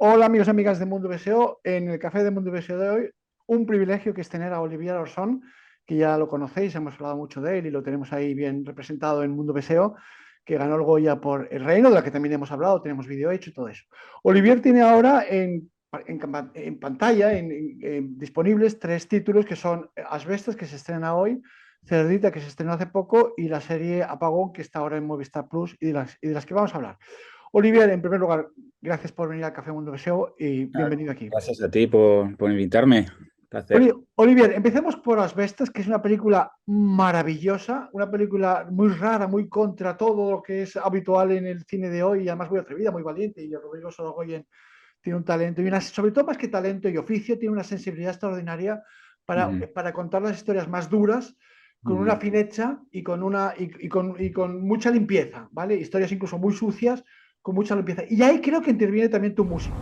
Hola amigos y amigas de Mundo BSO. En el café de Mundo BSO de hoy, un privilegio que es tener a Olivier Orsón, que ya lo conocéis, hemos hablado mucho de él y lo tenemos ahí bien representado en Mundo BSO, que ganó el Goya por El Reino, de la que también hemos hablado, tenemos vídeo hecho y todo eso. Olivier tiene ahora en pantalla disponibles tres títulos que son Asbestas, que se estrena hoy, Cerdita, que se estrenó hace poco, y la serie Apagón, que está ahora en Movistar Plus y de las que vamos a hablar. Olivier, en primer lugar, gracias por venir al Café Mundo Deseo y Ah, bienvenido aquí. Gracias a ti por invitarme. Un placer. Olivier, empecemos por Asbestas, que es una película maravillosa, una película muy rara, muy contra todo lo que es habitual en el cine de hoy, y además muy atrevida, muy valiente, y Rodrigo Sorogoyen tiene un talento, sobre todo más que talento y oficio, tiene una sensibilidad extraordinaria Ujú, para contar las historias más duras, con una ujú. fineza y con mucha limpieza, ¿vale? Historias incluso muy sucias, con mucha limpieza. Y ahí creo que interviene también tu música.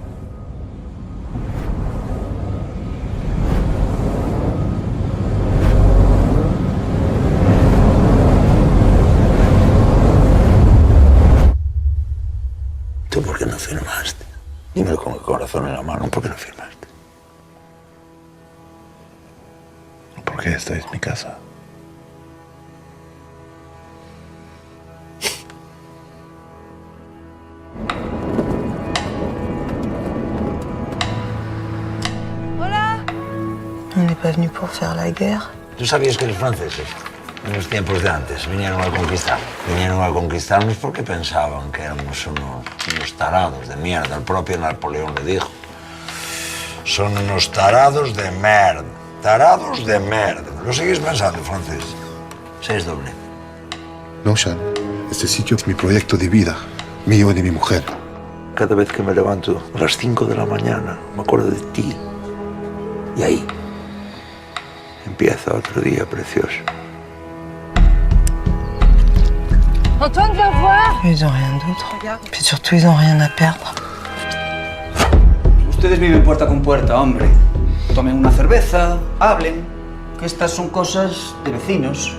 ¿Tú por qué no firmaste? Dímelo con el corazón en la mano, ¿por qué no firmaste? Porque esta es mi casa. Hola. On n'est pas venu pour faire la guerre. ¿Tú sabías que los franceses, en los tiempos de antes, vinieron a conquistar? Vinieron a conquistarnos porque pensaban que éramos unos tarados de mierda. El propio Napoleón le dijo. Son unos tarados de merda. Tarados de merda. ¿Lo seguís pensando, francés? 6 doble. No, Sean. Este sitio es mi proyecto de vida, mío y de mi mujer. Cada vez que me levanto a las 5 de la mañana, me acuerdo de ti. Y ahí empieza otro día precioso. Antoine, viens voir. Ils ont rien d'autre. Puis surtout, ils ont rien à perdre. Ustedes viven puerta con puerta, hombre. Tomen una cerveza, hablen, que estas son cosas de vecinos.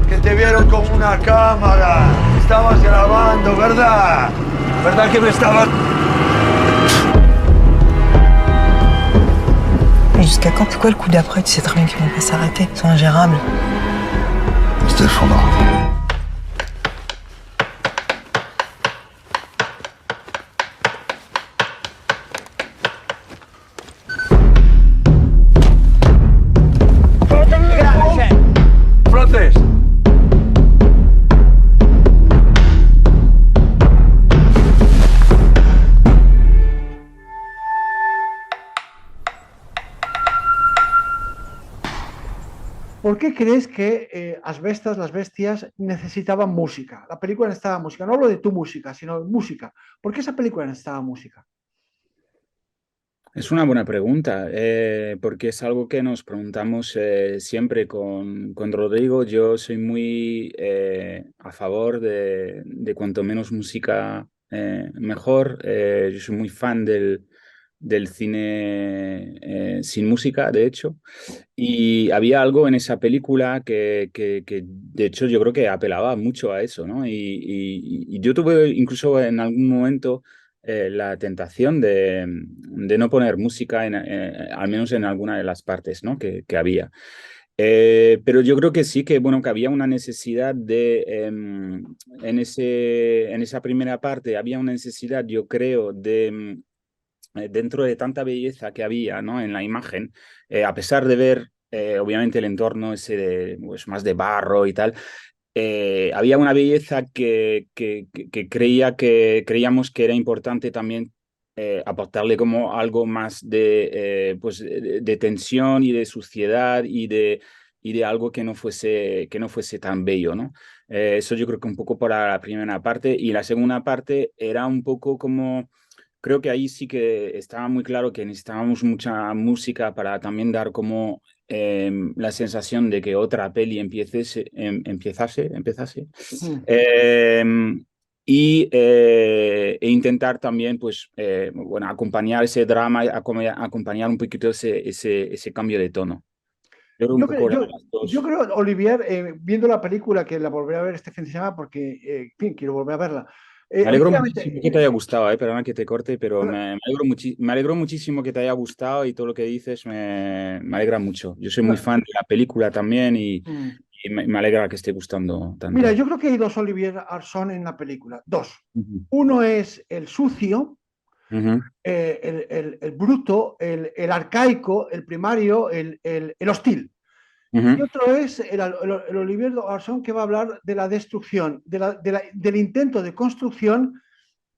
Que te vieron con una cámara. Estabas grabando, ¿verdad? ¿Verdad que me estabas...? Mais jusqu'à quand? C'est quoi le coup d'après? Tu sais très bien qu'ils vont pas s'arrêter. C'est ingérable. Stefano. ¡Francés! ¿Por qué crees que Asbestas, las bestias, necesitaban música? La película necesitaba música. No hablo de tu música, sino música. ¿Por qué esa película necesitaba música? Es una buena pregunta, porque es algo que nos preguntamos siempre con Rodrigo. Yo soy muy a favor de cuanto menos música mejor. Yo soy muy fan del cine sin música, de hecho. Y había algo en esa película que, de hecho, yo creo que apelaba mucho a eso, ¿no? Y yo tuve incluso en algún momento la tentación de no poner música, al menos en alguna de las partes, ¿no? que había. Pero yo creo que sí, que, bueno, que había una necesidad en esa primera parte, había una necesidad, yo creo, dentro de tanta belleza que había, ¿no? En la imagen, a pesar de ver, obviamente, el entorno ese pues, más de barro y tal, había una belleza que creíamos que era importante también aportarle como algo más pues, de tensión y de suciedad y de algo que no fuese tan bello, ¿no? Eso yo creo que un poco para la primera parte, y la segunda parte era un poco como... Creo que ahí sí que estaba muy claro que necesitábamos mucha música para también dar como la sensación de que otra peli empezase. Mm. Eh, e intentar también, pues, bueno, acompañar ese drama, acompañar un poquito ese cambio de tono. Yo creo un Yo, poco cre- eran yo, las yo dos. creo, Olivier, viendo la película, que la volveré a ver este fin de semana porque, en fin, quiero volver a verla, Me alegro Efectivamente, muchísimo que te haya gustado, perdona que te corte, pero me alegro muchísimo que te haya gustado y todo lo que dices me alegra mucho. Yo soy muy no, fan de la película también mm. y me alegra que esté gustando Mira, tanto. yo creo que hay dos Olivier Arson en la película, dos. Ujú, Uno es el sucio, ujú, el bruto, el arcaico, el primario, el hostil. Y ujú, otro es el Olivier Arson que va a hablar de la destrucción, del intento de construcción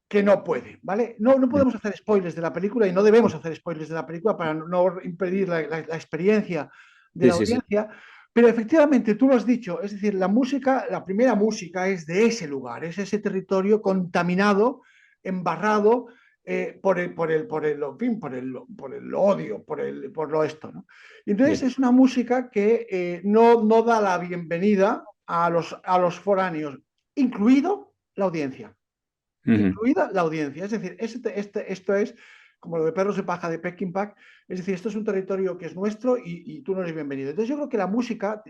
que no puede, ¿vale? No podemos hacer spoilers de la película y no debemos hacer spoilers de la película para no impedir la experiencia de sí, la sí, sí. audiencia, pero efectivamente tú lo has dicho, es decir, la música, la primera música es de ese lugar, es ese territorio contaminado, embarrado por el odio, por lo esto, ¿no? Entonces Sí. es una música que no da la bienvenida a los foráneos, incluido la audiencia, Ujú. incluida la audiencia. Es decir, esto es como lo de Perros de Paja de Peckinpah, es decir, esto es un territorio que es nuestro y tú no eres bienvenido. Entonces yo creo que la música,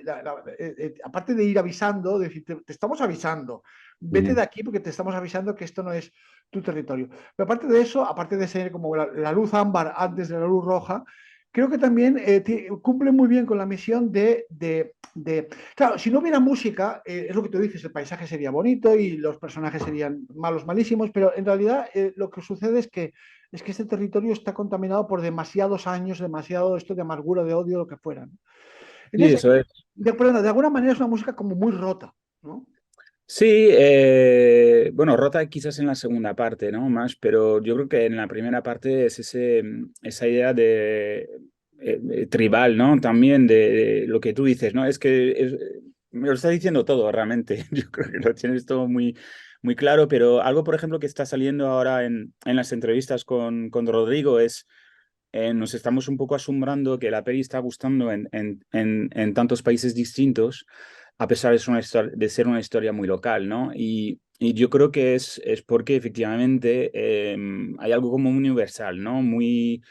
aparte de ir avisando, de decir, te estamos avisando, vete de Ujú. aquí porque te estamos avisando que esto no es tu territorio. Pero aparte de eso, aparte de ser como la luz ámbar antes de la luz roja, creo que también cumple muy bien con la misión claro, si no hubiera música, es lo que tú dices, el paisaje sería bonito y los personajes serían malos, malísimos, pero en realidad lo que sucede es que este territorio está contaminado por demasiados años, demasiado esto de amargura, de odio, lo que fuera, ¿no? Sí, Entonces, eso es. de alguna manera es una música como muy rota, ¿no? Sí, bueno, rota quizás en la segunda parte, ¿no? Más, pero yo creo que en la primera parte es esa idea de tribal, ¿no? También de lo que tú dices, ¿no? Es que me lo estás diciendo todo realmente. Yo creo que lo tienes todo muy, muy claro, pero algo, por ejemplo, que está saliendo ahora en las entrevistas con Rodrigo es nos estamos un poco asombrando que la peli está gustando en tantos países distintos, a pesar de de ser una historia muy local, ¿no? Y yo creo que es porque efectivamente hay algo como universal, ¿no? Muy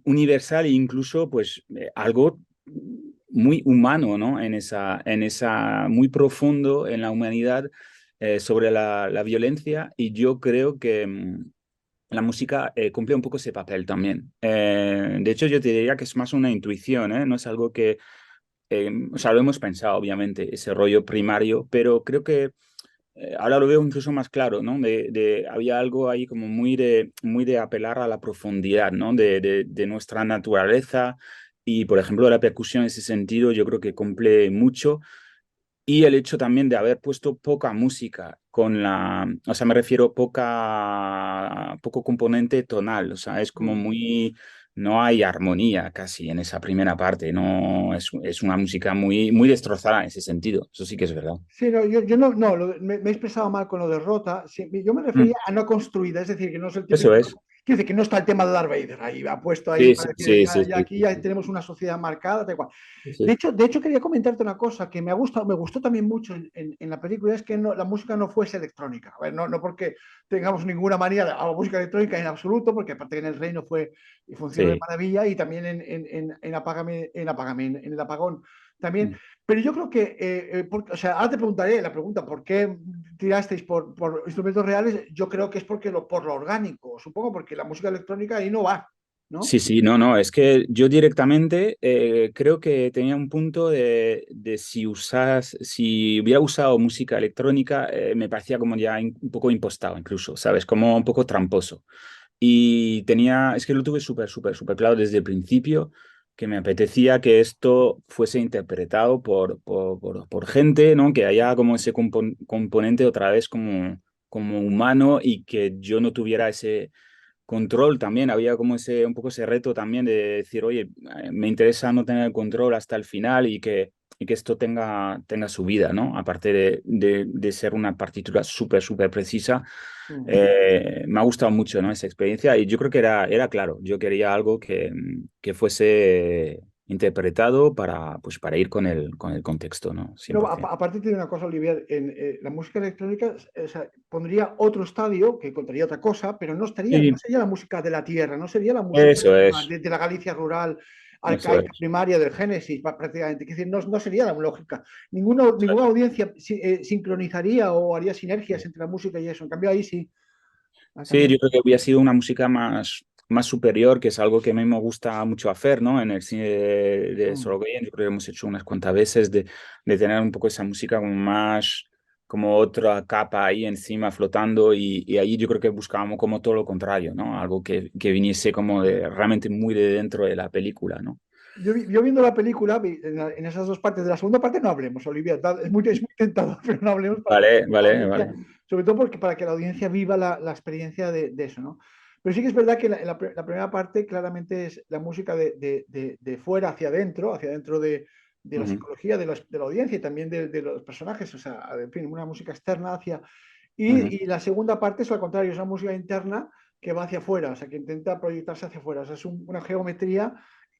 universal e incluso pues algo muy humano, ¿no? Muy profundo en la humanidad sobre la violencia y yo creo que la música cumple un poco ese papel también. De hecho, yo te diría que es más una intuición, ¿eh? No es algo que, o sea, lo hemos pensado, obviamente, ese rollo primario, pero creo que ahora lo veo incluso más claro, ¿no? Había algo ahí como muy de apelar a la profundidad, ¿no? De nuestra naturaleza y, por ejemplo, la percusión en ese sentido yo creo que cumple mucho y el hecho también de haber puesto poca música o sea, me refiero poco componente tonal, o sea, es como Mm. no hay armonía casi en esa primera parte, no, es una música muy destrozada en ese sentido, eso sí que es verdad. Sí, no, yo me he expresado mal con lo de rota. Sí, yo me Mm, refería a no construida, es decir, que no es el eso típico. es. Quiere decir que no está el tema de Darth Vader ahí, ha puesto ahí Sí, para sí, decir, sí, sí, ya sí, aquí sí, ya sí, tenemos una sociedad marcada, tal cual. sí. De hecho, quería comentarte una cosa que me ha gustado, me gustó también mucho en la película, es que la música no fuese electrónica. A ver, no porque tengamos ninguna manía a la música electrónica en absoluto, porque aparte que en el Reino fue y funcionó de Sí. maravilla, y también en el Apagón también. Mm. Pero yo creo que, o sea, ahora te preguntaré la pregunta, ¿por qué tirasteis por instrumentos reales? Yo creo que es por lo orgánico, supongo, porque la música electrónica ahí no va, ¿no? Sí, sí, no, es que yo directamente creo que tenía un punto de si hubiera usado música electrónica, me parecía como ya un poco impostado incluso, ¿sabes? Como un poco tramposo. Y es que lo tuve súper claro desde el principio, que me apetecía que esto fuese interpretado por gente, ¿no? Que haya como ese componente otra vez como humano y que yo no tuviera ese control también, había como un poco ese reto también de decir, oye, me interesa no tener el control hasta el final y que esto tenga su vida, ¿no? Aparte de ser una partitura súper precisa, Mm. me ha gustado mucho, ¿no? Esa experiencia y yo creo que era claro, yo quería algo que fuese interpretado para ir con el contexto, ¿no? No, 100%. aparte tiene una cosa, Olivier, la música electrónica, o sea, pondría otro estadio que contaría otra cosa, pero no Sí, sería la música de la tierra, no sería la música eso es. de la Galicia rural. arcaica, primaria del Génesis, prácticamente. Es decir, no sería la lógica. Ninguna audiencia sincronizaría o haría sinergias entre la música y eso. En cambio, ahí sí. Sí, yo creo que hubiera sido una música más superior, que es algo que a mí me gusta mucho hacer, ¿no? En el cine de Sorogoyen, yo creo que hemos hecho unas cuantas veces de tener un poco esa música como más, como otra capa ahí encima flotando, y ahí yo creo que buscábamos como todo lo contrario, ¿no? Algo que viniese como realmente muy de dentro de la película, ¿no? Yo viendo la película, en esas dos partes, de la segunda parte no hablemos, Olivia, es muy tentador, pero no hablemos. Vale. Sobre todo porque para que la audiencia viva la experiencia de eso, ¿no? Pero sí que es verdad que la primera parte claramente es la música de fuera hacia adentro de la psicología de la audiencia y también de los personajes, o sea, en fin, una música externa hacia... Y la segunda parte es al contrario, es una música interna que va hacia afuera, o sea, que intenta proyectarse hacia afuera, o sea, es una geometría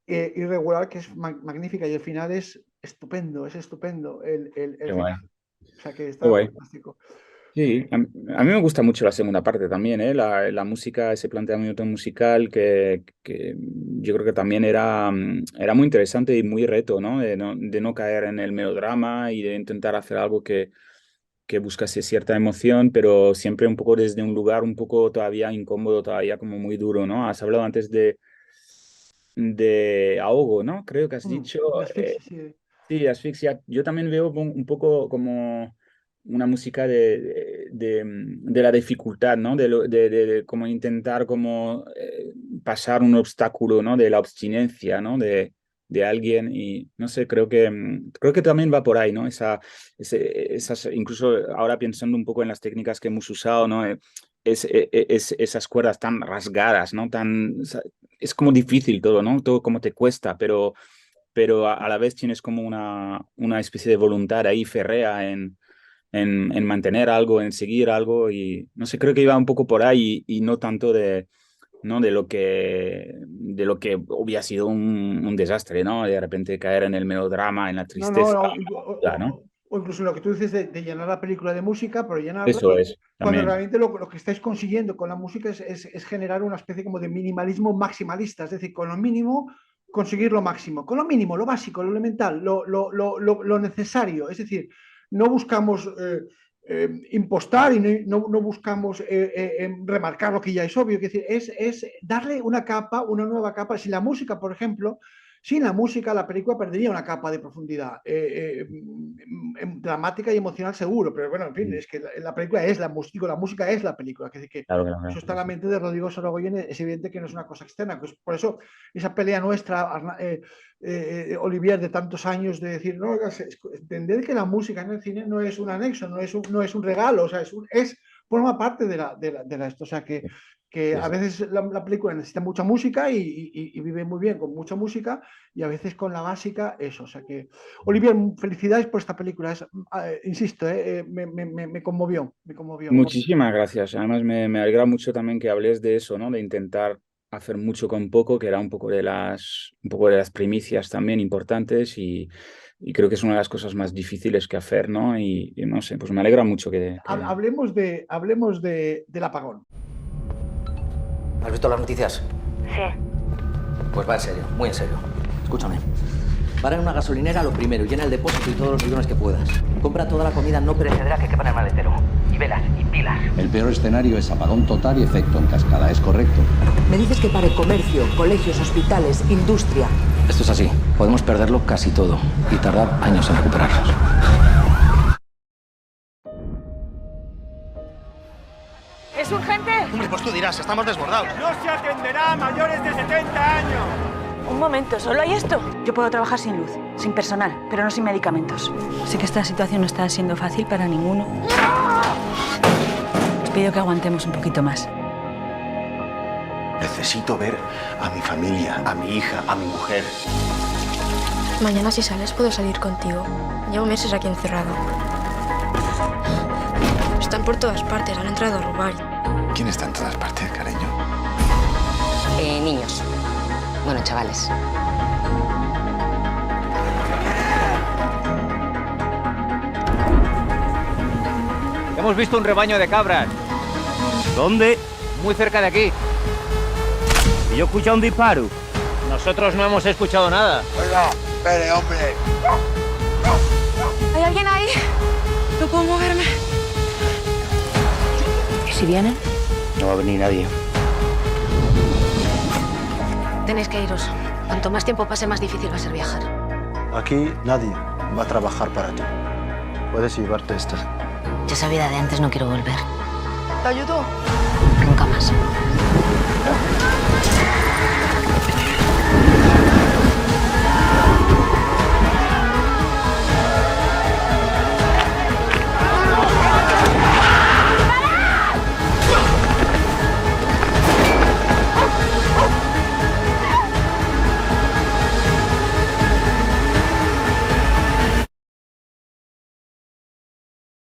irregular que es magnífica y el final es estupendo, el final. O sea, que está fantástico. Sí, a mí me gusta mucho la segunda parte también, ¿eh? La música, ese planteamiento musical que yo creo que también era muy interesante y muy reto, ¿no? De no caer en el melodrama y de intentar hacer algo que buscase cierta emoción, pero siempre un poco desde un lugar un poco todavía incómodo, todavía como muy duro, ¿no? Has hablado antes de ahogo, ¿no? Creo que has dicho. Asfixia, sí, asfixia. Yo también veo un poco como una música de la dificultad, ¿no? De como intentar como pasar un obstáculo, ¿no? De la abstinencia, ¿no? De alguien y no sé, creo que también va por ahí, ¿no? Esas, incluso ahora pensando un poco en las técnicas que hemos usado, ¿no? Esas cuerdas tan rasgadas, ¿no? Es como difícil todo, ¿no? Todo como te cuesta, pero a la vez tienes como una especie de voluntad ahí férrea en mantener algo, en seguir algo, y no sé, creo que iba un poco por ahí y no tanto de lo que hubiera sido un desastre, ¿no? De repente caer en el melodrama, en la tristeza. ¿no? O incluso lo que tú dices de llenar la película de música, pero llenarla eso es, cuando realmente lo que estáis consiguiendo con la música es generar una especie como de minimalismo maximalista, es decir, con lo mínimo conseguir lo máximo, con lo mínimo, lo básico, lo elemental, lo necesario, es decir, no buscamos impostar y no buscamos remarcar lo que ya es obvio, es decir, es darle una nueva capa. Si la música, por ejemplo, sin la música la película perdería una capa de profundidad dramática y emocional seguro, pero bueno, en fin, es que la película es la música es la película, es decir, que claro. eso está en la mente de Rodrigo Sorogoyen, es evidente que no es una cosa externa, pues por eso esa pelea nuestra, Olivier, de tantos años de decir, no, entender que la música en el cine no es un anexo, no es un regalo, o sea, forma parte de esto, o sea, que a veces la película necesita mucha música y vive muy bien con mucha música, y a veces con la básica eso, o sea que, Olivier, felicidades por esta película, insisto, me conmovió. Muchísimas gracias, además me alegra mucho también que hables de eso, ¿no? De intentar hacer mucho con poco, que era un poco de las primicias también importantes, y creo que es una de las cosas más difíciles que hacer, ¿no? Y no sé, pues me alegra mucho que... Hablemos del apagón. ¿Has visto las noticias? Sí. Pues va en serio, muy en serio. Escúchame. Para en una gasolinera lo primero, llena el depósito y todos los bidones que puedas. Compra toda la comida no perecedera que quepa en el maletero. Y velas, y pilas. El peor escenario es apagón total y efecto en cascada, ¿es correcto? Me dices que pare comercio, colegios, hospitales, industria. Esto es así. Podemos perderlo casi todo y tardar años en recuperarnos. ¿Es urgente? Hombre, pues tú dirás, estamos desbordados. No se atenderá a mayores de 70 años. Un momento, ¿solo hay esto? Yo puedo trabajar sin luz, sin personal, pero no sin medicamentos. Sé que esta situación no está siendo fácil para ninguno. Os pido que aguantemos un poquito más. Necesito ver a mi familia, a mi hija, a mi mujer. Mañana si sales puedo salir contigo. Llevo meses aquí encerrado. Están por todas partes, han entrado a robar. ¿Quién está en todas partes, cariño? Niños. Bueno, chavales. Hemos visto un rebaño de cabras. ¿Dónde? Muy cerca de aquí. Y yo he escuchado un disparo. Nosotros no hemos escuchado nada. Oiga, espere, hombre. ¿Hay alguien ahí? No puedo moverme. ¿Y si vienen? No va a venir nadie. Tenéis que iros. Cuanto más tiempo pase, más difícil va a ser viajar. Aquí nadie va a trabajar para ti. Puedes llevarte esta. Yo esa vida de antes no quiero volver. ¿Te ayudo? Nunca más.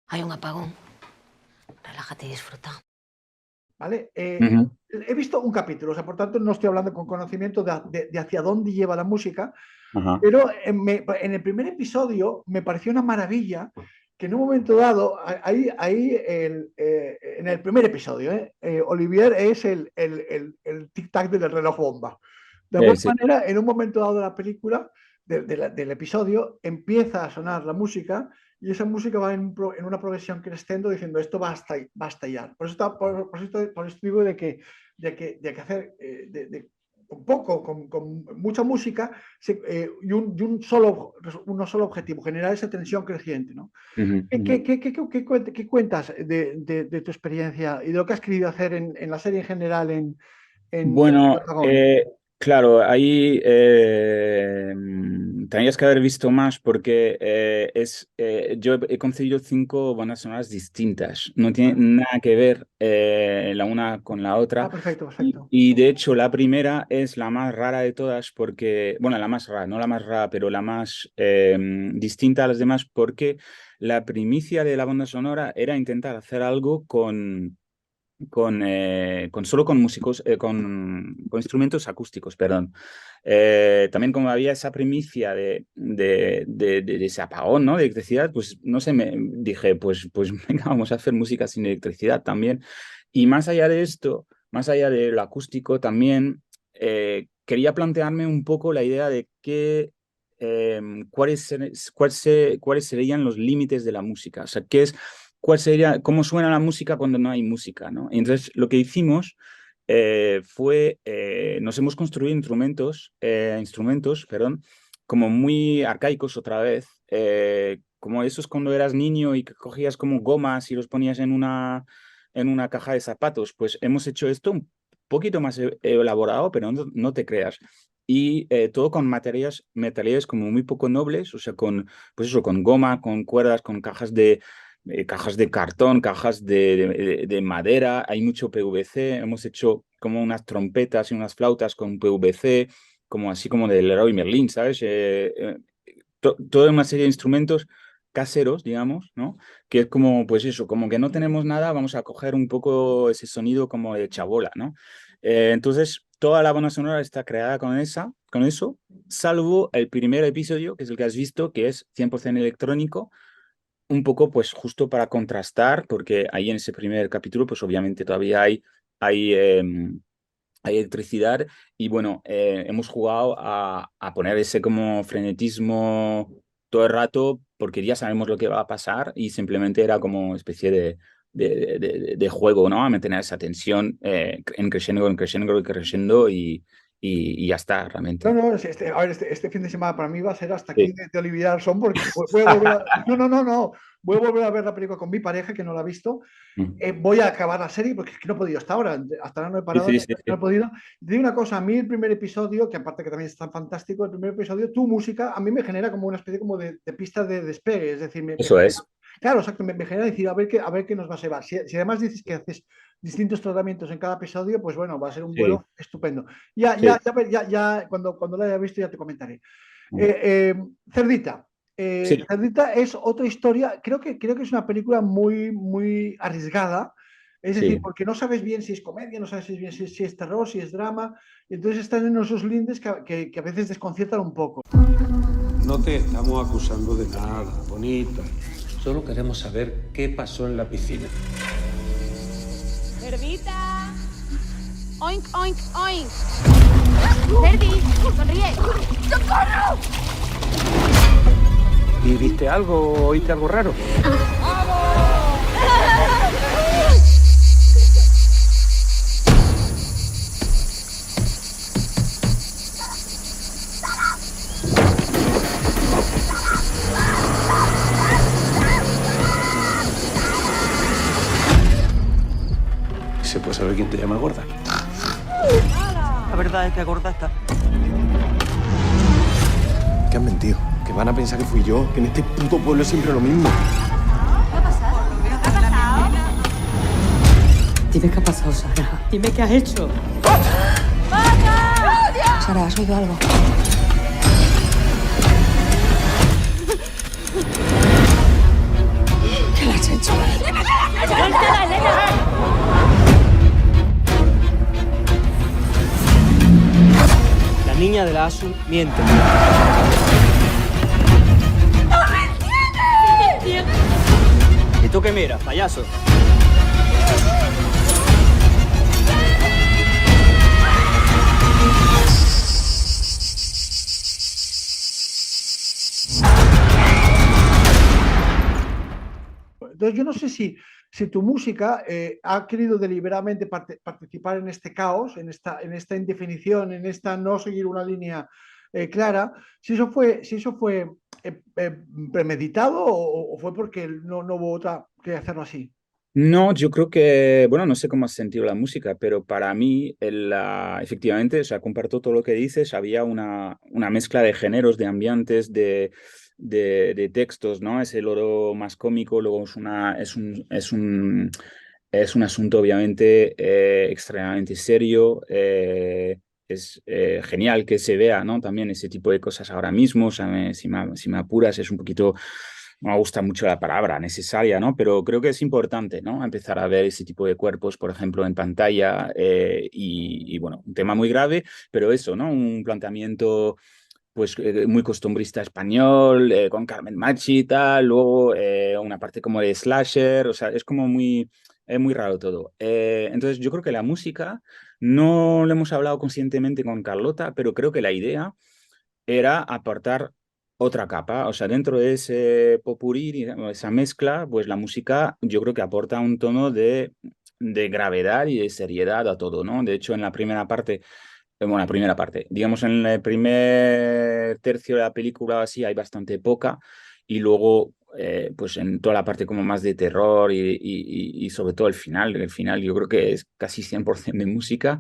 Hay un apagón. Relájate y disfruta. ¿Vale? Ujú. He visto un capítulo, o sea, por tanto no estoy hablando con conocimiento de hacia dónde lleva la música, Ajá. pero en el primer episodio me pareció una maravilla que en un momento dado, en el primer episodio, Olivier es el tic-tac del reloj bomba. De alguna Sí. manera, en un momento dado de la película, del episodio, empieza a sonar la música y esa música va en una progresión crescendo diciendo esto va a estallar. Por eso digo de que hacer un poco, con mucha música y un solo objetivo, generar esa tensión creciente, ¿no? Ujú, ujú. ¿Qué cuentas de tu experiencia y de lo que has querido hacer en la serie en general en Bueno, Apagón? claro, ahí tenías que haber visto más porque yo he conseguido 5 bandas sonoras distintas. No tiene nada que ver la una con la otra. Perfecto, perfecto. Y de hecho la primera es la más rara de todas porque, bueno, la más rara, no la más rara, pero la más distinta a las demás porque la primicia de la banda sonora era intentar hacer algo con músicos, con instrumentos acústicos, perdón. También como había esa primicia de ese apagón, ¿no? De electricidad, pues no sé, me dije, pues venga, vamos a hacer música sin electricidad también. Y más allá de esto, más allá de lo acústico, también quería plantearme un poco la idea de cuáles serían los límites de la música. O sea, cómo suena la música cuando no hay música, ¿no? Y entonces lo que hicimos fue, nos hemos construido instrumentos, como muy arcaicos otra vez, como esos cuando eras niño y que cogías como gomas y los ponías en una caja de zapatos. Pues hemos hecho esto un poquito más elaborado, pero no te creas. Y todo con materiales como muy poco nobles, o sea, con goma, con cuerdas, con cajas de cartón, cajas de madera, hay mucho PVC, hemos hecho como unas trompetas y unas flautas con PVC, así como del Leroy Merlin, ¿sabes? Toda una serie de instrumentos caseros, digamos, ¿no? Que es como, pues eso, como que no tenemos nada, vamos a coger un poco ese sonido como de chabola, ¿no? Entonces, toda la banda sonora está creada con eso, salvo el primer episodio, que es el que has visto, que es 100% electrónico, un poco, pues, justo para contrastar, porque ahí en ese primer capítulo, pues, obviamente todavía hay electricidad y, bueno, hemos jugado a poner ese como frenetismo todo el rato, porque ya sabemos lo que va a pasar y simplemente era como especie de juego, ¿no? A mantener esa tensión creciendo y ya está, realmente. No, a ver, este fin de semana para mí va a ser hasta aquí Sí. de Olivier Arson, porque voy a volver voy a volver a ver la película con mi pareja, que no la ha visto. Voy a acabar la serie, porque es que no he podido hasta ahora no he parado, Sí. no he podido. Te digo una cosa, a mí el primer episodio, que aparte que también es tan fantástico, el primer episodio, tu música, a mí me genera como una especie como de pista de despegue, es decir, Eso es. Claro, exacto, me genera decir, a ver qué nos va a llevar. Si además dices que haces distintos tratamientos en cada episodio, pues bueno, va a ser un vuelo estupendo. Ya, cuando lo haya visto ya te comentaré. Cerdita. Sí. Cerdita es otra historia, creo que es una película muy, muy arriesgada, es decir, porque no sabes bien si es comedia, no sabes bien si es terror, si es drama, y entonces están en esos lindes que a veces desconciertan un poco. No te estamos acusando de nada, bonita. Solo queremos saber qué pasó en la piscina. ¡Cerdita! Oink, oink, oink. Verdi, sonríe. ¡Socorro! ¿Y viste algo, oíste algo raro? ¿Se puede saber quién te llama gorda? La verdad es que gorda está. Que han mentido. Que van a pensar que fui yo. Que en este puto pueblo es siempre lo mismo. ¿Qué ha pasado? ¿Qué ha pasado? Dime qué ha pasado, Sara. Dime qué has hecho. Sara, ¿has oído algo? ¿Qué le has hecho? ¡Suéltala, Elena! La niña de la ASU miente. ¡No me entiendes! ¿Y tú qué miras, payaso? Entonces yo no sé si tu música ha querido deliberadamente participar en este caos, en esta indefinición, en esta no seguir una línea clara, si eso fue premeditado o fue porque no hubo otra que hacerlo así. No, yo creo que, bueno, no sé cómo has sentido la música, pero para mí, efectivamente, o sea, comparto todo lo que dices, había una mezcla de géneros, de ambientes, de textos, ¿no? Es el oro más cómico, luego es un asunto obviamente extremadamente serio, es genial que se vea, ¿no? También ese tipo de cosas ahora mismo, o sea, si me apuras es un poquito, no me gusta mucho la palabra necesaria, ¿no? Pero creo que es importante, ¿no? Empezar a ver ese tipo de cuerpos, por ejemplo, en pantalla y bueno, un tema muy grave, pero eso, ¿no? Un planteamiento pues muy costumbrista español, con Carmen Machi y tal, luego una parte como de slasher, o sea, es como muy raro todo. Entonces yo creo que la música no lo hemos hablado conscientemente con Carlota, pero creo que la idea era aportar otra capa, o sea, dentro de ese popurrí, digamos, esa mezcla, pues la música yo creo que aporta un tono de gravedad y de seriedad a todo, ¿no? De hecho, en la primera parte, bueno, la primera parte, digamos en el primer tercio de la película así hay bastante poca y luego pues en toda la parte como más de terror y sobre todo el final yo creo que es casi 100% de música.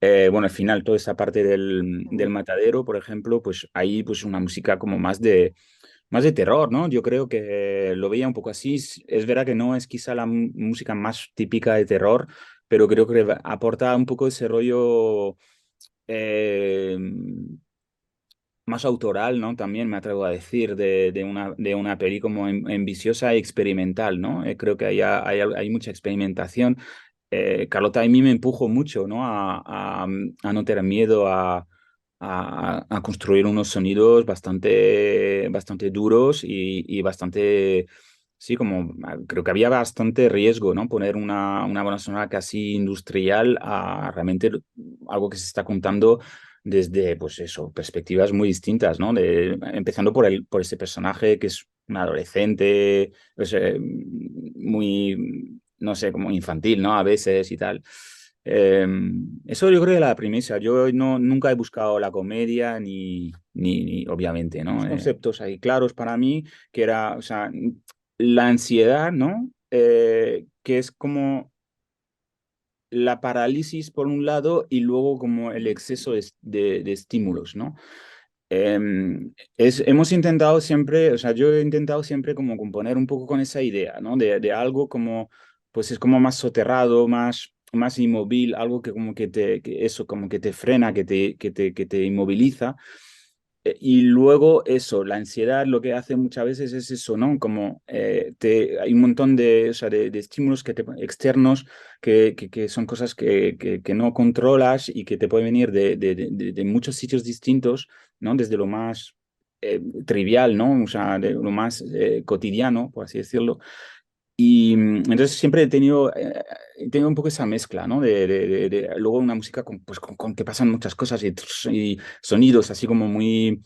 Bueno, al final toda esa parte del matadero, por ejemplo, pues ahí pues una música como más de terror, ¿no? Yo creo que lo veía un poco así. Es verdad que no es quizá la música más típica de terror, pero creo que aporta un poco ese rollo eh, más autoral, ¿no? También me atrevo a decir, de una peli como ambiciosa y experimental, ¿no? Creo que hay mucha experimentación. Carlota a mí me empujó mucho, ¿no? A no tener miedo a construir unos sonidos bastante duros y bastante, sí, como creo que había bastante riesgo, ¿no? Poner una banda sonora casi industrial a realmente algo que se está contando desde, pues eso, perspectivas muy distintas, ¿no? Empezando por ese personaje que es un adolescente, pues, muy, no sé, como infantil, ¿no? A veces y tal. Eso yo creo que es la premisa. Yo nunca he buscado la comedia ni obviamente, ¿no? Conceptos ahí claros para mí, que era, o sea, la ansiedad, ¿no? Que es como la parálisis por un lado y luego como el exceso de estímulos, ¿no? Hemos intentado siempre, o sea, yo he intentado siempre como componer un poco con esa idea, ¿no? De algo como, pues es como más soterrado, más inmóvil, algo que como eso, como que te frena, que te inmoviliza. Y luego eso, la ansiedad lo que hace muchas veces es eso, ¿no? Como hay un montón o sea, de estímulos externos que son cosas que no controlas y que te pueden venir de muchos sitios distintos, ¿no? Desde lo más trivial, ¿no? O sea, de lo más cotidiano, por así decirlo. Y entonces siempre he tenido un poco esa mezcla, ¿no? Luego una música con que pasan muchas cosas y sonidos así como muy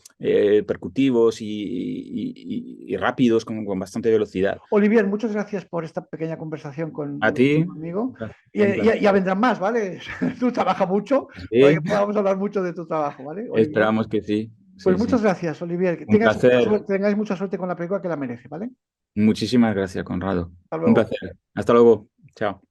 percutivos y rápidos, con bastante velocidad. Olivier, muchas gracias por esta pequeña conversación A ti. conmigo. Y ya vendrán más, ¿vale? Tú trabajas mucho, Sí. para que podamos hablar mucho de tu trabajo, ¿vale? Olivier. Esperamos que sí. Pues Sí, muchas sí. gracias, Olivier. Que Un placer. tengáis mucha suerte con la película, que la merece, ¿vale? Muchísimas gracias, Conrado. Hasta Un luego. placer. Hasta luego. Chao.